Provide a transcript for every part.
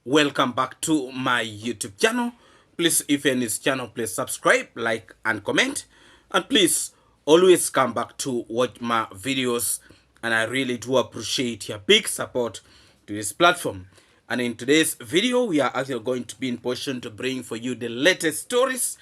Welcome back to my YouTube channel. Please, if you're in this channel, please subscribe, like, and comment. And please, always come back to watch my videos. And I really do appreciate your big support to this platform. And in today's video, we are actually going to be in position to bring for you the latest stories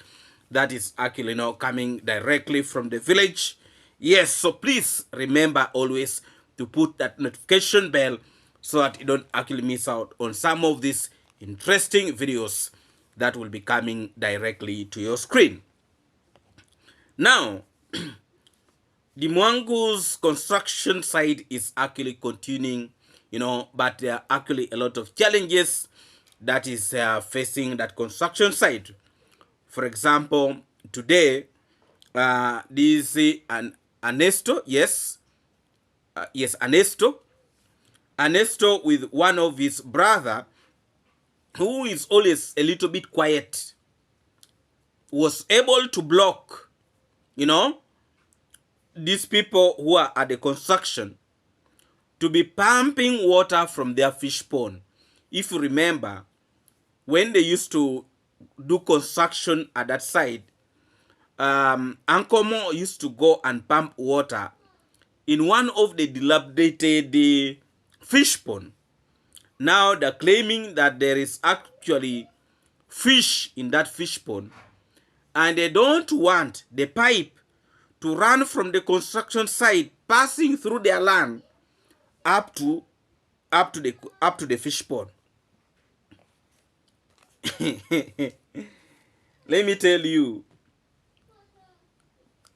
that is actually now coming directly from the village. Yes, so please remember always to put that notification bell so that you don't actually miss out on some of these interesting videos that will be coming directly to your screen. Now, the Mwango's construction site is actually continuing, but there are actually a lot of challenges that is facing that construction site. For example, today, this Ernesto, Ernesto with one of his brother, who is always a little bit quiet, was able to block, these people who are at the construction to be pumping water from their fish pond. If you remember, when they used to do construction at that site, Uncle Mo used to go and pump water in one of the dilapidated fish pond. Now they're claiming that there is actually fish in that fish pond, and they don't want the pipe to run from the construction site passing through their land up to the fish pond. Let me tell you,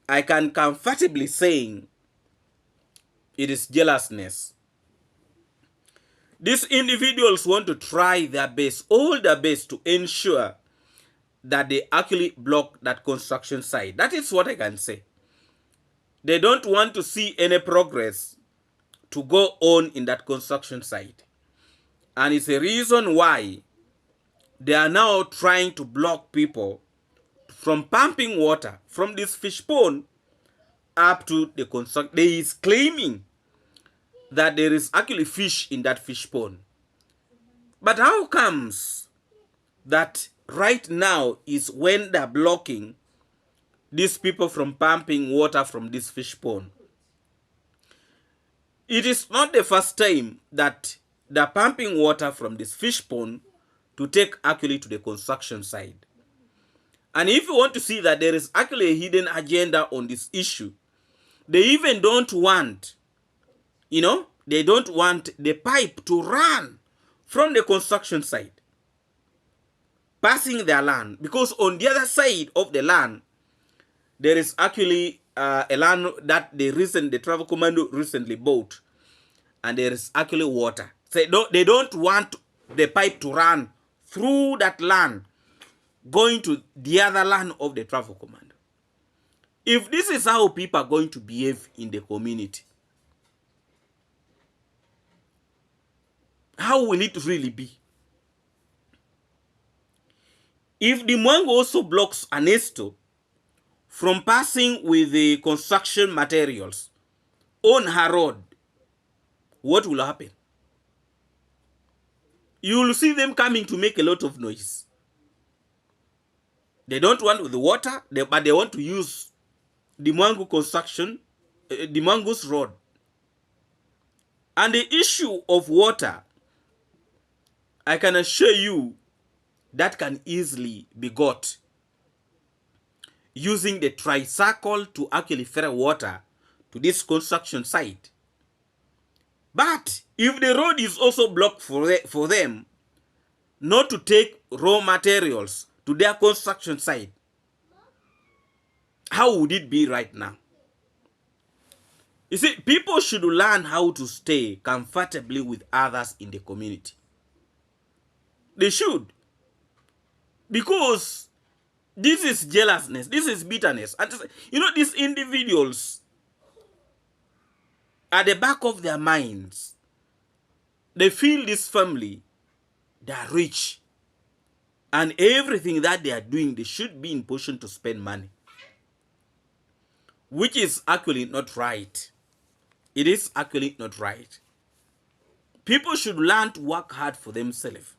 I can comfortably say it is jealousness. These individuals want to try their best, all their best, to ensure that they actually block that construction site. That is what I can say. They don't want to see any progress to go on in that construction site. And it's a reason why they are now trying to block people from pumping water from this fish pond up to the construction. They is claiming that there is actually fish in that fish pond. But how comes that right now is when they're blocking these people from pumping water from this fish pond? It is not the first time that they're pumping water from this fish pond to take actually to the construction site. And if you want to see that there is actually a hidden agenda on this issue, they even don't want, they don't want the pipe to run from the construction site, passing their land, because on the other side of the land, there is actually a land that the travel commando recently bought, and there is actually water. So they don't want the pipe to run through that land, going to the other land of the travel commando. If this is how people are going to behave in the community, how will it really be? If the mwango also blocks Ernesto from passing with the construction materials on her road, what will happen? You will see them coming to make a lot of noise. They don't want the water, but they want to use the mwango construction, the mwango's road. And the issue of water, I can assure you, that can easily be got using the tricycle to actually ferry water to this construction site. But if the road is also blocked for them not to take raw materials to their construction site, how would it be right now? You see, people should learn how to stay comfortably with others in the community. They should. Because this is jealousness, this is bitterness. And these individuals, at the back of their minds, they feel this family, they are rich. And everything that they are doing, they should be in position to spend money. Which is actually not right. It is actually not right. People should learn to work hard for themselves.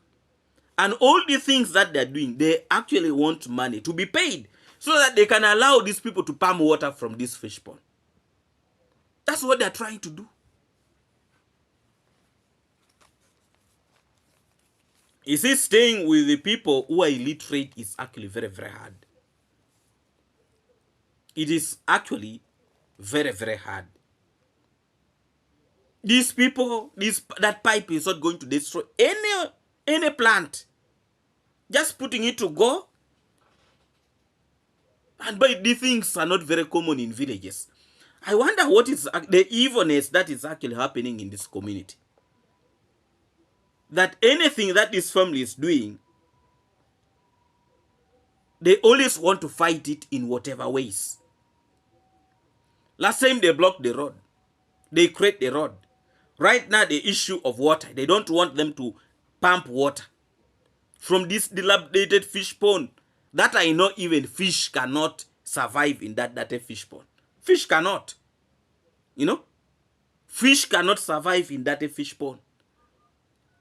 And all the things that they're doing, they actually want money to be paid so that they can allow these people to pump water from this fish pond. That's what they're trying to do. You see, staying with the people who are illiterate is actually very, very hard. It is actually very, very hard. These people, that pipe is not going to destroy any plant. Just putting it to go. And but these things are not very common in villages. I wonder what is the evilness that is actually happening in this community. That anything that this family is doing, they always want to fight it in whatever ways. Last time they blocked the road. They create the road. Right now, the issue of water, they don't want them to pump water from this dilapidated fish pond that I know even fish cannot survive in that fish pond. Fish cannot. You know? Fish cannot survive in that fish pond.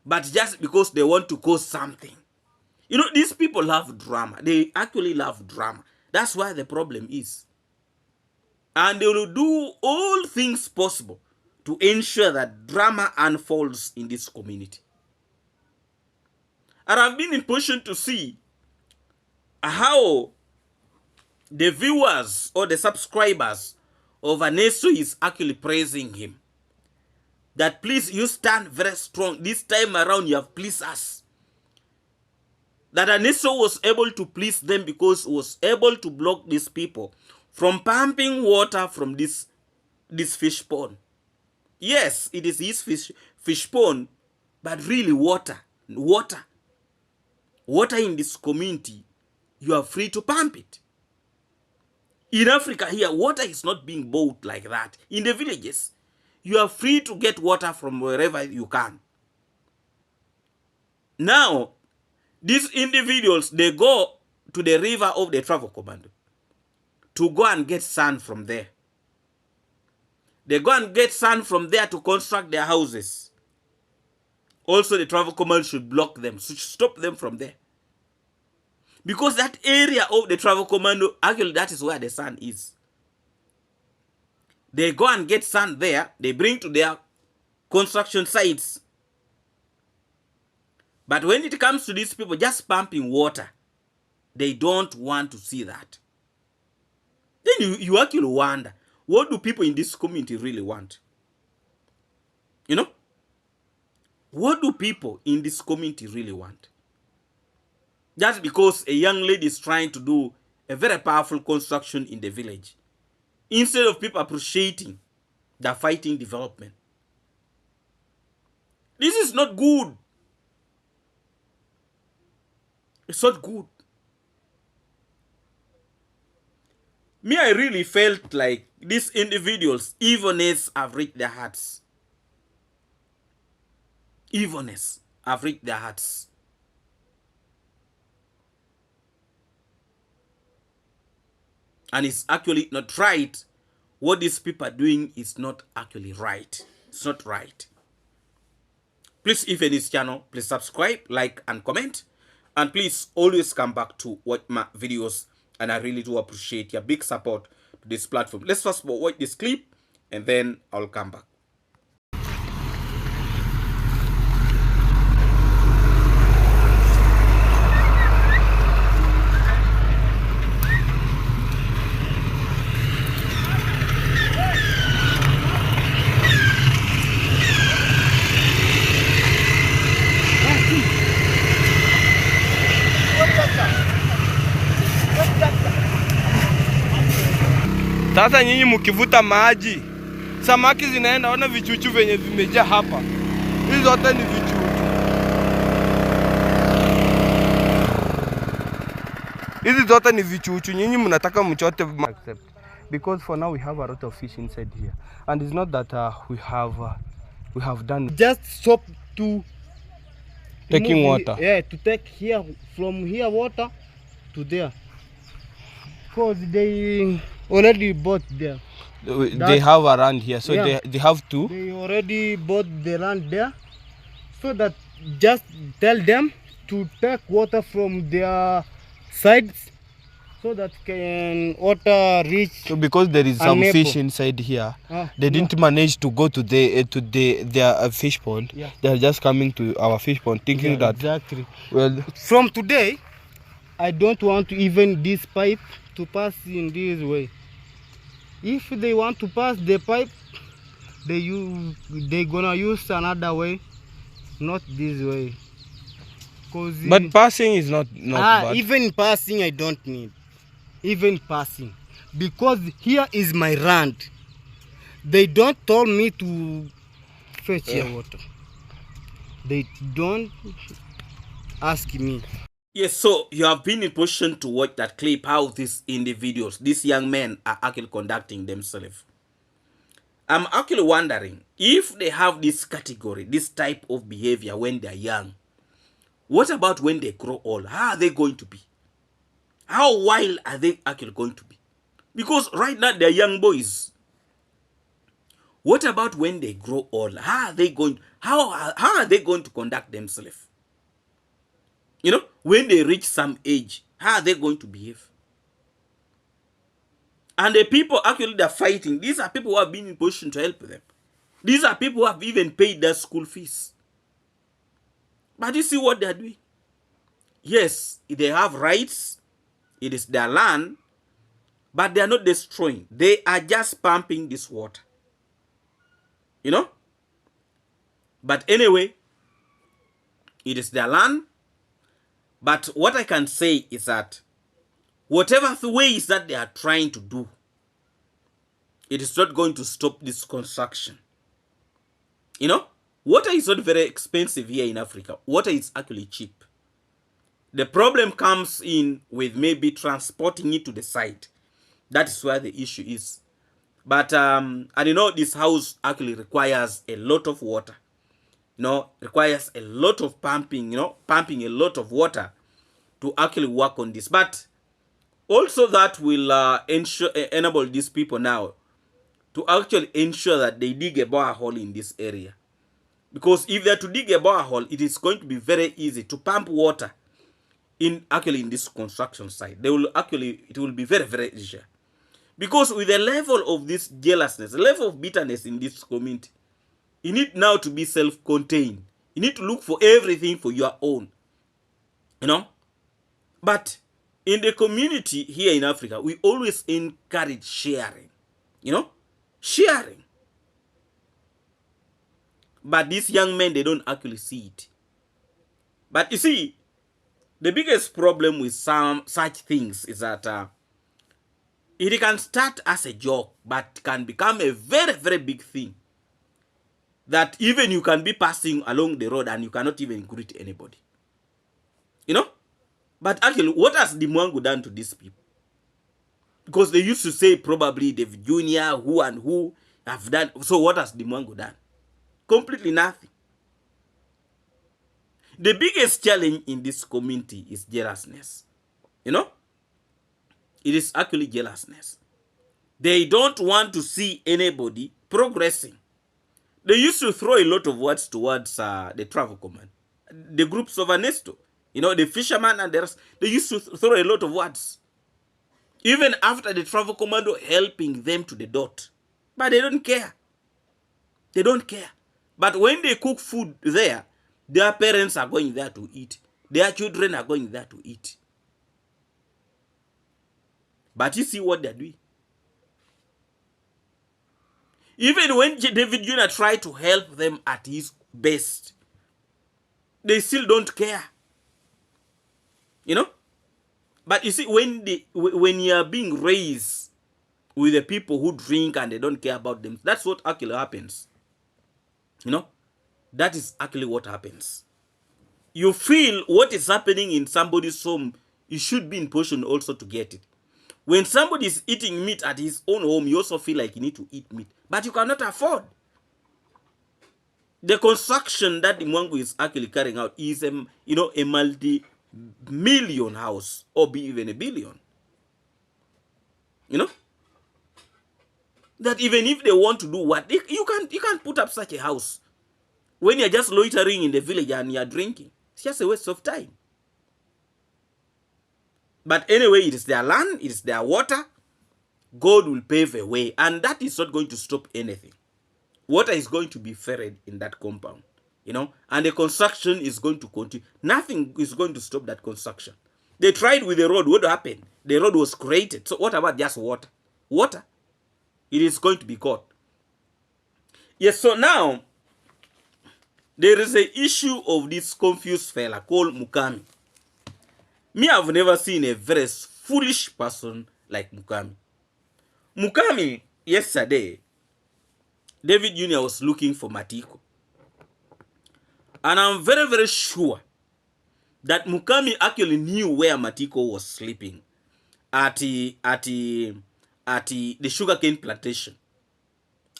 But just because they want to cause something. You know, these people love drama. They actually love drama. That's why the problem is. And they will do all things possible to ensure that drama unfolds in this community. And I've been in position to see how the viewers or the subscribers of Aneso is actually praising him. That please, you stand very strong. This time around, you have pleased us. That Aneso was able to please them because he was able to block these people from pumping water from this fish pond. Yes, it is his fish pond, but really water in this community, you are free to pump it. In Africa here, water is not being bought like that. In the villages, you are free to get water from wherever you can. Now, these individuals, they go to the river of the travel commando to go and get sand from there. They go and get sand from there to construct their houses. Also, the travel commando should block them, should stop them from there. Because that area of the travel commando, actually that is where the sand is. They go and get sand there, they bring to their construction sites. But when it comes to these people just pumping water, they don't want to see that. Then you actually wonder, what do people in this community really want? You know? What do people in this community really want? Just because a young lady is trying to do a very powerful construction in the village, instead of people appreciating the fighting development. This is not good. It's not good. Me, I really felt like these individuals, evilness have reached their hearts. Evilness have reached their hearts. And it's actually not right. What these people are doing is not actually right. It's not right. Please, if you're in this channel, please subscribe, like, and comment. And please always come back to watch my videos. And I really do appreciate your big support to this platform. Let's first watch this clip and then I'll come back. Sasa nyinyi mkivuta maji, samaki zinaenda, ona vichuchu venye vimejaa hapa. Hizi zote ni vichuchu. Hizi zote ni vichuchu, nyinyi mnataka mchote accept. Because for now we have a lot of fish inside here. And it's not that we have done just stop to taking water. To take here from here water to there. Because they already bought there. They have around here, so yeah, they have to. They already bought the land there, so that just tell them to take water from their sides so that can water reach. So because there is some neighbor. fish inside here, they No. didn't manage to go to their fish pond. Yeah. They are just coming to our fish pond, thinking that Exactly. well, From today, I don't want to even this pipe to pass in this way. If they want to pass the pipe, they gonna use another way, not this way. but passing is not bad. Even passing I don't need. Even passing, because here is my land. They don't tell me to fetch your water. They don't ask me. Yes, so you have been in position to watch that clip, how these individuals, these young men are actually conducting themselves. I'm actually wondering, if they have this category, this type of behavior when they're young, what about when they grow old? How are they going to be? How wild are they actually going to be? Because right now they're young boys. What about when they grow old? How are they going to conduct themselves? You know, when they reach some age, how are they going to behave? And the people actually they're fighting, these are people who have been in position to help them. These are people who have even paid their school fees. But you see what they're doing? Yes, they have rights. It is their land. But they are not destroying. They are just pumping this water. You know? But anyway, it is their land. But what I can say is that whatever the ways that they are trying to do, it is not going to stop this construction. You know? Water is not very expensive here in Africa. Water is actually cheap. The problem comes in with maybe transporting it to the site. That is where the issue is. But and you know, this house actually requires a lot of water. You know, requires a lot of pumping, you know, pumping a lot of water to actually work on this. But also that will enable these people now to actually ensure that they dig a borehole in this area. Because if they're to dig a borehole, it is going to be very easy to pump water in this construction site. It will be very, very easy. Because with the level of this jealousness, the level of bitterness in this community, you need now to be self-contained. You need to look for everything for your own. You know? But in the community here in Africa, we always encourage sharing. You know? Sharing. But these young men, they don't actually see it. But you see, the biggest problem with some such things is that it can start as a joke, but can become a very, very big thing. That even you can be passing along the road and you cannot even greet anybody. You know? But actually, what has the mwango done to these people? Because they used to say probably David Jr., who and who have done. So what has the mwango done? Completely nothing. The biggest challenge in this community is jealousness. You know? It is actually jealousness. They don't want to see anybody progressing. They used to throw a lot of words towards the travel command. The groups of Ernesto, you know, the fisherman and the rest, they used to throw a lot of words. Even after the travel commando helping them to the dot. But they don't care. They don't care. But when they cook food there, their parents are going there to eat. Their children are going there to eat. But you see what they're doing. Even when David Jr. tried to help them at his best, they still don't care. You know? But you see, when you are being raised with the people who drink and they don't care about them, that's what actually happens. You know? That is actually what happens. You feel what is happening in somebody's home, you should be in position also to get it. When somebody is eating meat at his own home, you also feel like you need to eat meat. But you cannot afford. The construction that the mwango is actually carrying out is a multi-million house, or be even a billion. You know? That even if they want to do what, you can't put up such a house when you're just loitering in the village and you're drinking. It's just a waste of time. But anyway, it is their land, it is their water. God will pave a way, and that is not going to stop anything. Water is going to be ferried in that compound, and the construction is going to continue. Nothing is going to stop that construction. They tried with the road. What happened? The road was created. So what about just water? Water. It is going to be caught. Yes, so now, there is an issue of this confused fella called Mukami. Me, I've never seen a very foolish person like Mukami. Mukami, yesterday, David Jr. was looking for Matiko. And I'm very, very sure that Mukami actually knew where Matiko was sleeping at the sugarcane plantation.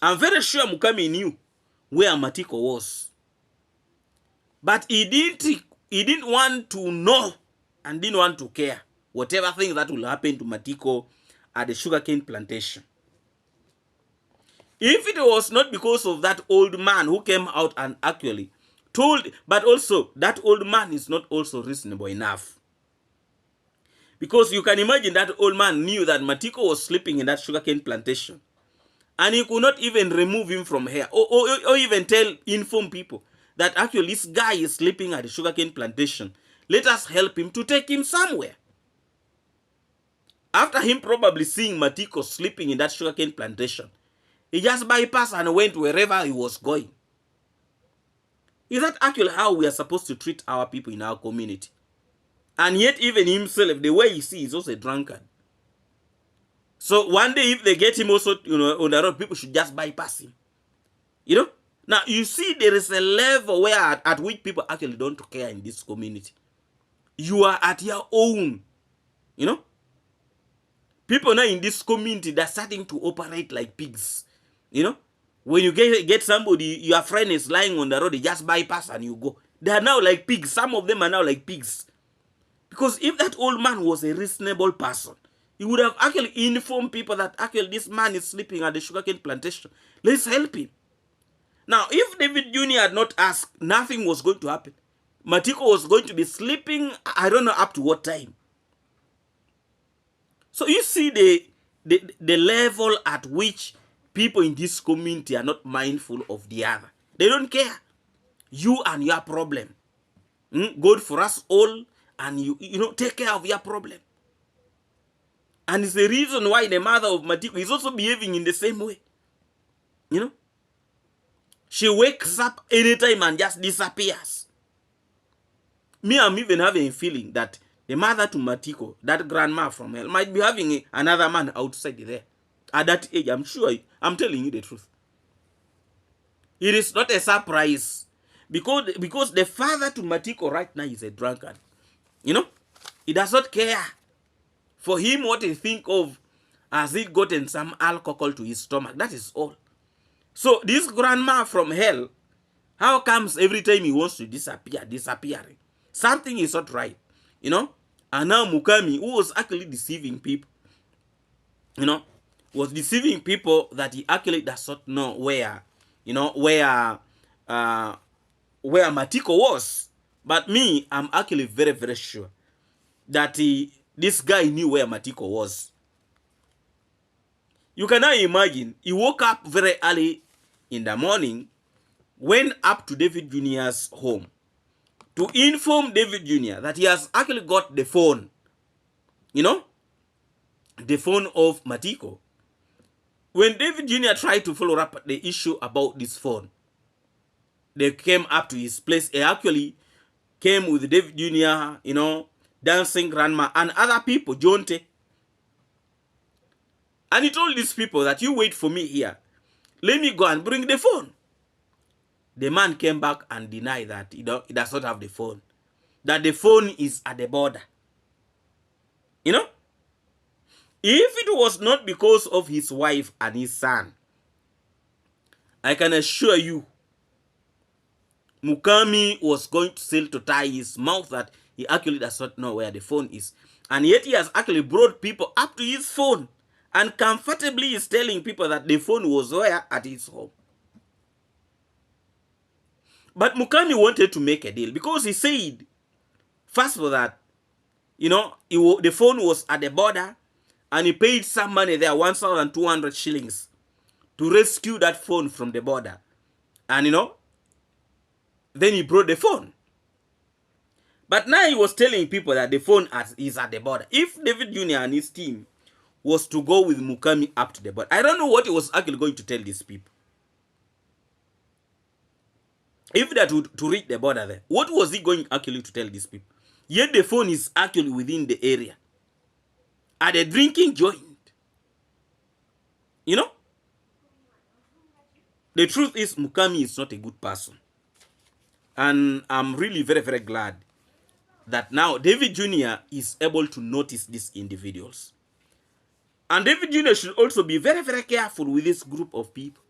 I'm very sure Mukami knew where Matiko was. But he didn't want to know and didn't want to care whatever thing that will happen to Matiko at the sugarcane plantation. If it was not because of that old man who came out and actually told, but also that old man is not also reasonable enough. Because you can imagine that old man knew that Matiko was sleeping in that sugarcane plantation. And he could not even remove him from here. Or even inform people that actually this guy is sleeping at the sugarcane plantation. Let us help him to take him somewhere. After him probably seeing Matiko sleeping in that sugarcane plantation, he just bypassed and went wherever he was going. Is that actually how we are supposed to treat our people in our community? And yet even himself, the way he sees, is also a drunkard. So one day if they get him also on the road, people should just bypass him. Now you see there is a level where at which people actually don't care in this community. You are at your own. People now in this community, they're starting to operate like pigs. When you get somebody, your friend is lying on the road, they just bypass and you go. They are now like pigs. Some of them are now like pigs. Because if that old man was a reasonable person, he would have actually informed people that actually this man is sleeping at the sugarcane plantation. Let's help him. Now, if David Jr. had not asked, nothing was going to happen. Matiko was going to be sleeping, I don't know up to what time. So you see the level at which people in this community are not mindful of the other. They don't care. You and your problem. God for us all, and you take care of your problem. And it's the reason why the mother of Matiko is also behaving in the same way. She wakes up anytime and just disappears. Me, I'm even having a feeling that the mother to Matiko, that grandma from hell, might be having another man outside there. At that age, I'm sure, I'm telling you the truth. It is not a surprise. Because the father to Matiko right now is a drunkard. He does not care. For him, what he think of, has he gotten some alcohol to his stomach? That is all. So this grandma from hell, how comes every time he wants to disappearing? Something is not right. And now Mukami, who was actually deceiving people, was deceiving people that he actually does not know where Matiko was. But me, I'm actually very, very sure that this guy knew where Matiko was. You can now imagine, he woke up very early in the morning, went up to David Jr.'s home to inform David Jr. that he has actually got the phone, the phone of Matiko. When David Jr. tried to follow up the issue about this phone, they came up to his place. He actually came with David Jr., dancing grandma and other people, Jonte. And he told these people that you wait for me here. Let me go and bring the phone. The man came back and denied that he does not have the phone. That the phone is at the border. If it was not because of his wife and his son, I can assure you, Mukami was going to still to tie his mouth that he actually does not know where the phone is. And yet he has actually brought people up to his phone and comfortably is telling people that the phone was where? At his home. But Mukami wanted to make a deal because he said, first of all, that You know, the phone was at the border, and he paid some money there, 1,200 shillings, to rescue that phone from the border. And you know, then he brought the phone. But now he was telling people that the phone is at the border. If David Jr. and his team was to go with Mukami up to the border, I don't know what he was actually going to tell these people. If they to reach the border there, what was he going actually to tell these people? Yet the phone is actually within the area. At a drinking joint. You know? The truth is, Mukami is not a good person. And I'm really very, very glad that now David Jr. is able to notice these individuals. And David Jr. should also be very, very careful with this group of people.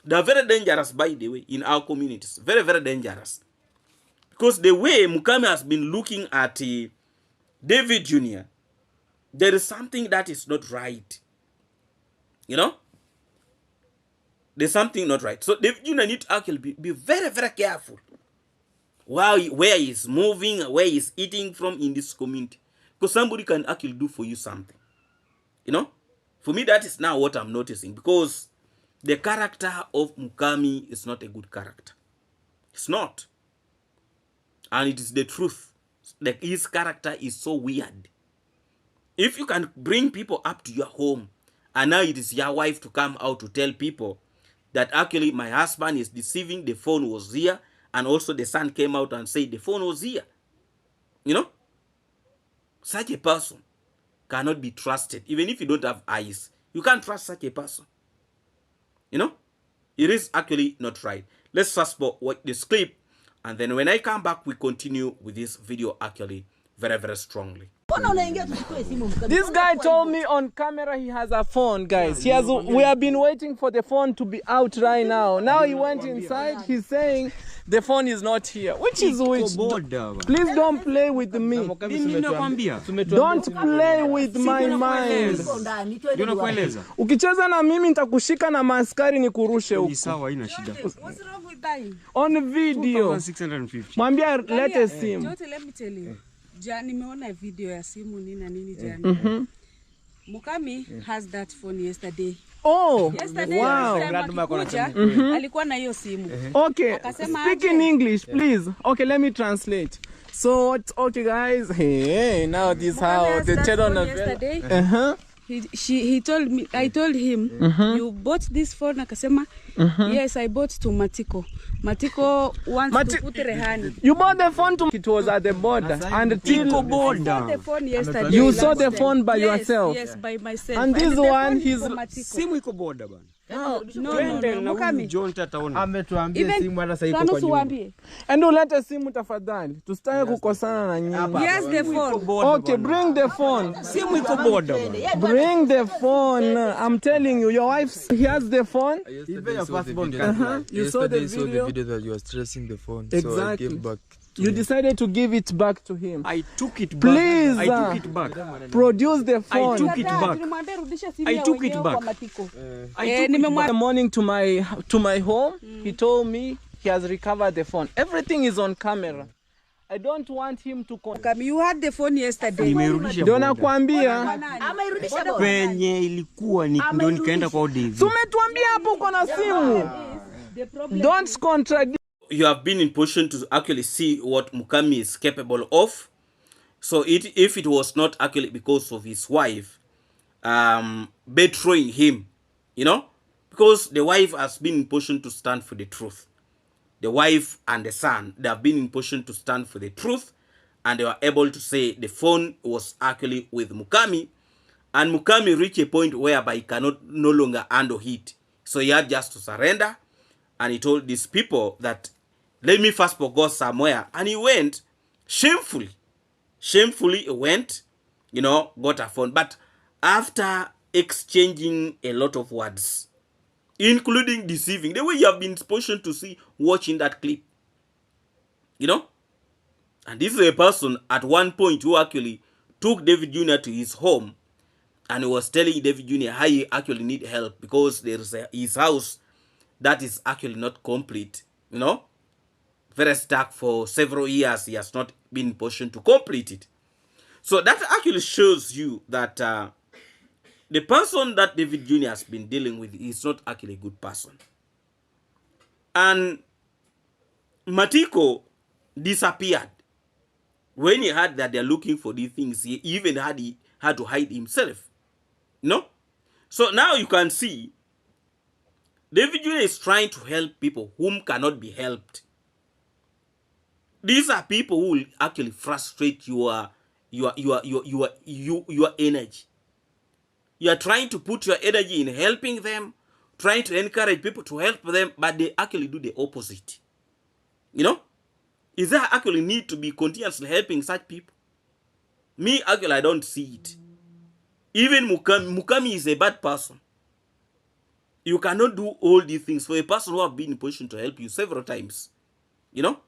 They are very dangerous, by the way, in our communities. Very, very dangerous. Because the way Mukami has been looking at David Jr., there is something that is not right. You know? There's something not right. So David Jr. need to actually be very, very careful where he's moving, where he's eating from in this community. Because somebody can actually do for you something. You know? For me, that is now what I'm noticing. Because the character of Mukami is not a good character. It's not. And it is the truth. Like, his character is so weird. If you can bring people up to your home, and now it is your wife to come out to tell people that actually my husband is deceiving, the phone was here, and also the son came out and said the phone was here. You know? Such a person cannot be trusted. Even if you don't have eyes, you can't trust such a person. You know? It is actually not right. Let's fast forward watch this clip, and then when I come back, we continue with this video actually very, very strongly. This guy told me on camera he has a phone, guys. We have been waiting for the phone to be out right now. Now he went inside. He's saying the phone is not here. Which is which? Please don't play with me. Don't play with my mind. Ukicheza na mimi nitakushika na maskari nikurushe huko. What's wrong with buying? On video. Mwambia lete simu. Let me tell you. Nimeona video ya simu nini na nini jana. Mukami has that phone yesterday. Oh, yesterday, wow. Alikuwa na hiyo simu. Okay, speak in English, please. Okay, let me translate. So, okay, guys. Hey, now this how the children of yesterday. He told me, I told him, you bought this phone? Akasema, yes, I bought to Matiko. Matiko wants to put rehani. You bought the phone to it was at the border. And till border. I saw the phone yesterday. You saw the phone by yourself? Yes, by myself. And this one, he's... Simu iko border bana. No. Mukami. John tataona. Ametuambia simu hata sasa iko kwa nyumba. Endo lete simu tafadhali. Tusitake kukosana na nyinyi. Yes, the phone. Okay, bring the phone. Simu iko border bana. Bring the phone. I'm telling you, your wife, he has the phone. Even your firstborn. You saw the video that you were stressing the phone. Exactly. So I gave back. You decided to give it back to him. I took it back. Please, I took it back. Produce the phone. I took it back. I took it back. In the morning to my home, he told me he has recovered the phone. Everything is on camera. I don't want him to come. You had the phone yesterday. Ndio nakwambia. Penye ilikuwa ndio nikaenda kwa David. Tumetuambia hapo uko na simu. Don't contradict. You have been in position to actually see what Mukami is capable of. So if it was not actually because of his wife betraying him, you know, because the wife has been in position to stand for the truth. The wife and the son, they have been in position to stand for the truth, and they were able to say the phone was actually with Mukami, and Mukami reached a point whereby he cannot no longer handle it. So he had just to surrender, and he told these people that, let me first go somewhere. And he went shamefully. Shamefully he went, you know, got a phone. But after exchanging a lot of words, including deceiving, the way you have been supposed to see watching that clip, you know. And this is a person at one point who actually took David Jr. to his home, and he was telling David Jr. how he actually need help because there is his house that is actually not complete, you know, very stuck for several years. He has not been in position to complete it. So that actually shows you that the person that David Jr. has been dealing with is not actually a good person. And Matiko disappeared. When he heard that they're looking for these things, he even had to hide himself. No? So now you can see David Jr. is trying to help people whom cannot be helped. These are people who will actually frustrate your energy. You are trying to put your energy in helping them, trying to encourage people to help them, but they actually do the opposite. You know? Is there actually need to be continuously helping such people? Me, actually, I don't see it. Even Mukami is a bad person. You cannot do all these things for a person who have been in position to help you several times. You know?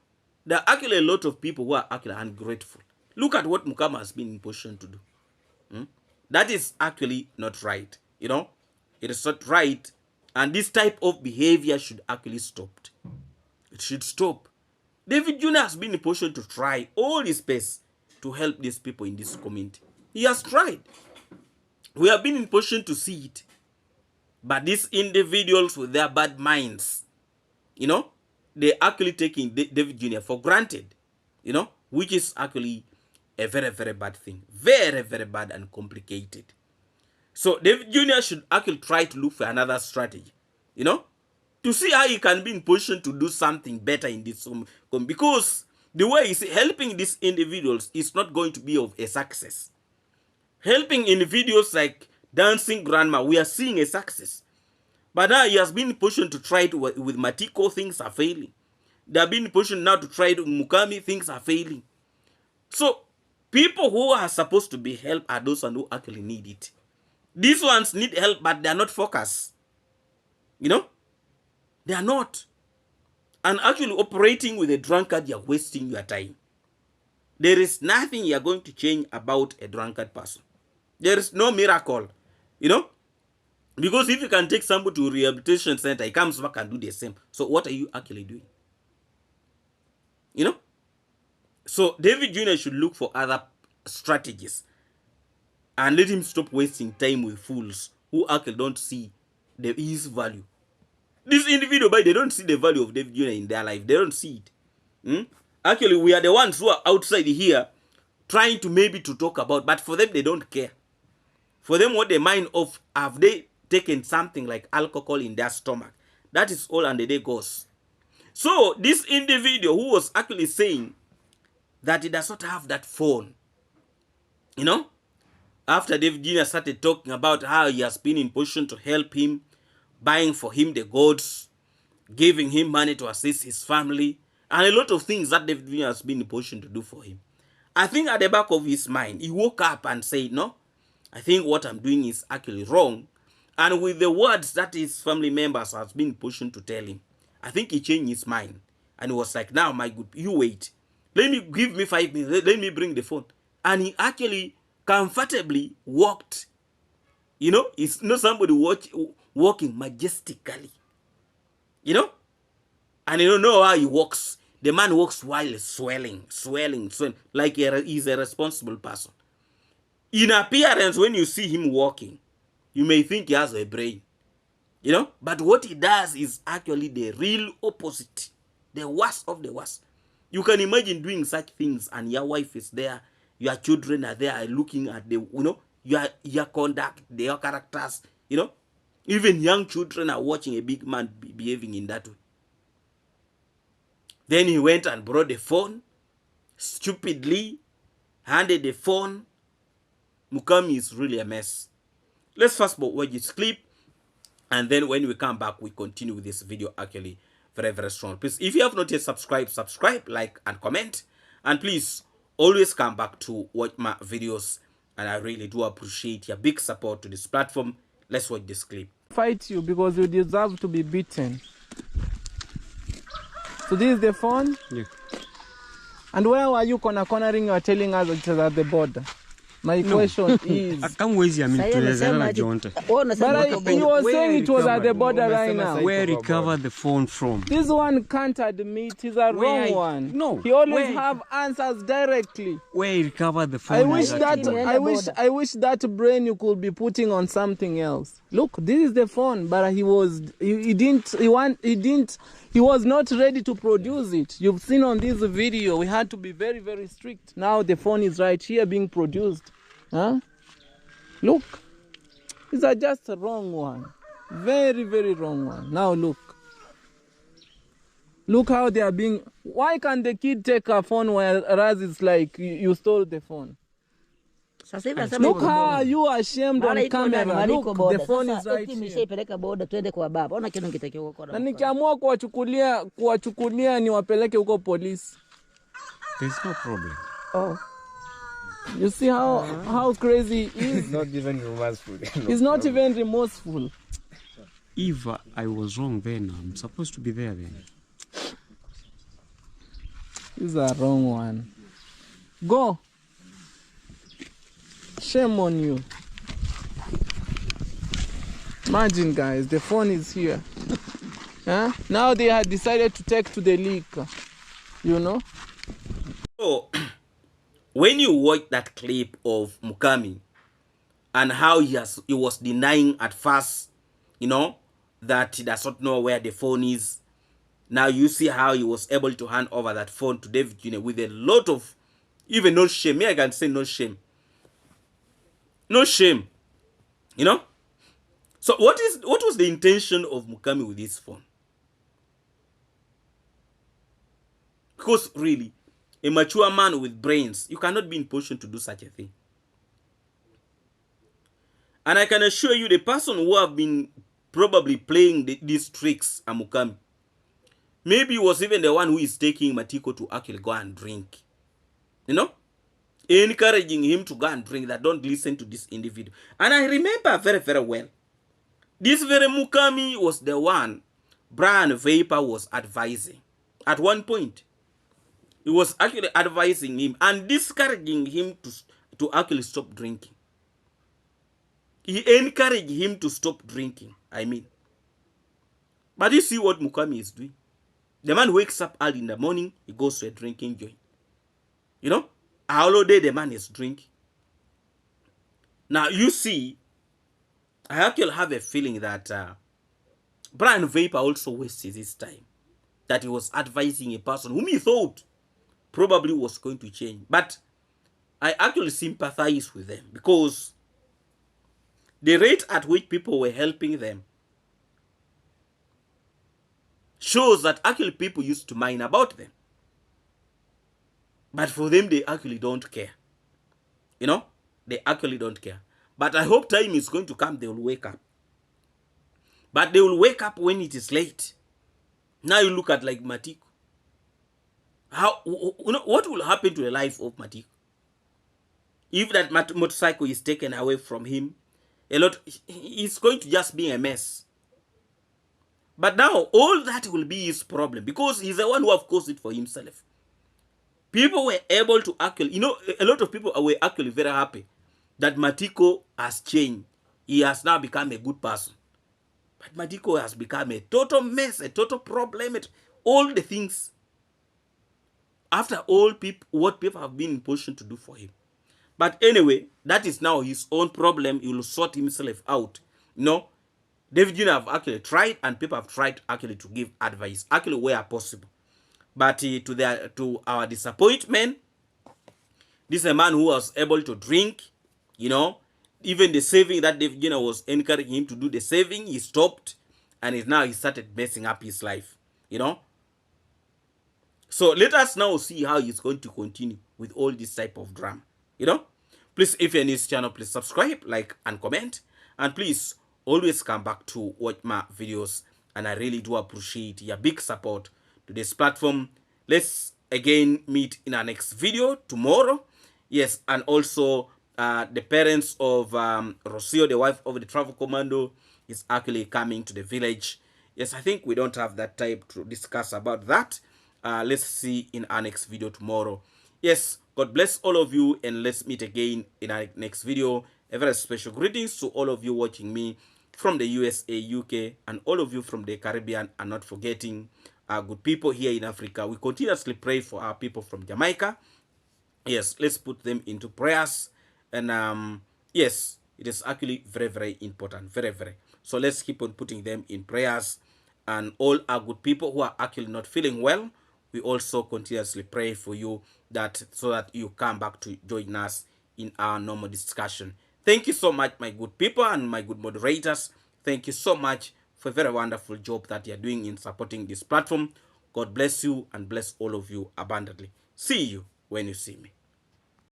There are actually a lot of people who are actually ungrateful. Look at what Mukama has been in position to do. That is actually not right. You know? It is not right. And this type of behavior should actually stop. It should stop. David Jr. has been in a position to try all his best to help these people in this community. He has tried. We have been in position to see it. But these individuals with their bad minds, you know, they're actually taking David Jr. for granted, you know, which is actually a very, very bad thing. Very, very bad and complicated. So David Jr. should actually try to look for another strategy, you know, to see how he can be in position to do something better in this because the way he's helping these individuals is not going to be of a success. Helping individuals like Dancing Grandma, we are seeing a success. But now he has been in position to try it with Matiko, things are failing. They have been in position now to try it with Mukami, things are failing. So people who are supposed to be helped are those who actually need it. These ones need help, but they are not focused. You know? They are not. And actually operating with a drunkard, you are wasting your time. There is nothing you are going to change about a drunkard person. There is no miracle. You know? Because if you can take somebody to a rehabilitation center, he comes back and do the same. So what are you actually doing? You know? So David Jr. should look for other strategies. And let him stop wasting time with fools who actually don't see his value. This individual, but they don't see the value of David Jr. in their life. They don't see it. Actually, we are the ones who are outside here trying to maybe to talk about, but for them, they don't care. For them, what they mind of, have they taken something like alcohol in their stomach? That is all, and the day goes. So, this individual who was actually saying that he does not have that phone, you know, after David Jr. started talking about how he has been in position to help him, buying for him the goods, giving him money to assist his family, and a lot of things that David Jr. has been in position to do for him. I think at the back of his mind, he woke up and said, no, I think what I'm doing is actually wrong. And with the words that his family members has been pushing to tell him, I think he changed his mind. And he was like, now, my good, you wait. Give me 5 minutes. Let me bring the phone. And he actually comfortably walked. You know, it's not somebody walking majestically. You know? And you don't know how he walks. The man walks while swelling, like he's a responsible person. In appearance, when you see him walking, you may think he has a brain. You know? But what he does is actually the real opposite. The worst of the worst. You can imagine doing such things and your wife is there, your children are there looking at the, you know, your conduct, their characters, you know. Even young children are watching a big man behaving in that way. Then he went and brought the phone, stupidly handed the phone. Mukami is really a mess. Let's first watch this clip, and then when we come back, we continue with this video actually very, very strong. Please, if you have not yet subscribed, subscribe, like, and comment. And please, always come back to watch my videos. And I really do appreciate your big support to this platform. Let's watch this clip. Fight you because you deserve to be beaten. So this is the phone? Yeah. And where were you cornering? You are telling us it is at the border. My question is, but he was saying it was at the border right now. Where recover the phone from? This one can't admit he's a wrong one. No. He always have answers directly. Where he recover the phone? I wish that brain you could be putting on something else. Look, this is the phone, but he was not ready to produce it. You've seen on this video, we had to be very, very strict. Now the phone is right here being produced. Huh? Look, these are just a wrong one. Very, very wrong one. Now look. Look how they are being... Why can't the kid take a phone whereas it's like you stole the phone? Look how you are ashamed on camera. Look, the phone is right here. Na nikiamua kuwachukulia niwapeleke huko polisi. There's no problem. Oh. You see how crazy he is? He's not even remorseful. He's not even remorseful. If I was wrong then, I'm supposed to be there then. This is a wrong one. Go. Shame on you. Imagine, guys, the phone is here. Huh? Now they had decided to take to the leak. You know? So, when you watch that clip of Mukami and how he was denying at first, you know, that he does not know where the phone is. Now you see how he was able to hand over that phone to David Jr. with a lot of, even no shame. Me, I can say no shame. No shame. You know? So what was the intention of Mukami with this phone? Because really, a mature man with brains, you cannot be in position to do such a thing. And I can assure you, the person who have been probably playing these tricks are Mukami. Maybe he was even the one who is taking Matiko to actually go and drink. You know? Encouraging him to go and drink, that don't listen to this individual. And I remember very, very well. This very Mukami was the one Brian Vapor was advising. At one point, he was actually advising him and discouraging him to actually stop drinking. He encouraged him to stop drinking, I mean. But you see what Mukami is doing? The man wakes up early in the morning, he goes to a drinking joint. You know? All day the man is drinking. Now you see, I actually have a feeling that Brian Vapor also wasted his time. That he was advising a person whom he thought probably was going to change. But I actually sympathize with them because the rate at which people were helping them shows that actually people used to mind about them. But for them, they actually don't care. You know? They actually don't care. But I hope time is going to come, they will wake up. But they will wake up when it is late. Now you look at like Matiko. How, you know, what will happen to the life of Matiko? If that motorcycle is taken away from him, it's going to just be a mess. But now, all that will be his problem because he's the one who have caused it for himself. People were able to actually, you know, a lot of people were actually very happy that Matiko has changed. He has now become a good person. But Matiko has become a total mess, a total problem, all the things. After all what people have been in position to do for him. But anyway, that is now his own problem. He will sort himself out. You know, David Jr. have actually tried and people have tried actually to give advice, actually where possible. But to our disappointment, this is a man who was able to drink, you know, even the saving that David Jr. was encouraging him to do the saving, he stopped, and he started messing up his life, you know. So let us now see how he's going to continue with all this type of drama, you know. Please, if you're new to this channel, please subscribe, like, and comment. And please, always come back to watch my videos. And I really do appreciate your big support to this platform. Let's again meet in our next video tomorrow. Yes, and also the parents of Rocio, the wife of the travel commando, is actually coming to the village. Yes, I think we don't have that time to discuss about that. Let's see in our next video tomorrow. Yes, God bless all of you, and let's meet again in our next video. A very special greetings to all of you watching me from the USA, UK, and all of you from the Caribbean, and not forgetting our good people here in Africa. We continuously pray for our people from Jamaica. Yes, let's put them into prayers. And yes, it is actually very, very important. Very, very. So let's keep on putting them in prayers. And all our good people who are actually not feeling well, we also continuously pray for you, that so that you come back to join us in our normal discussion. Thank you so much, my good people and my good moderators. Thank you so much for a very wonderful job that you're doing in supporting this platform. God bless you and bless all of you abundantly. See you when you see me.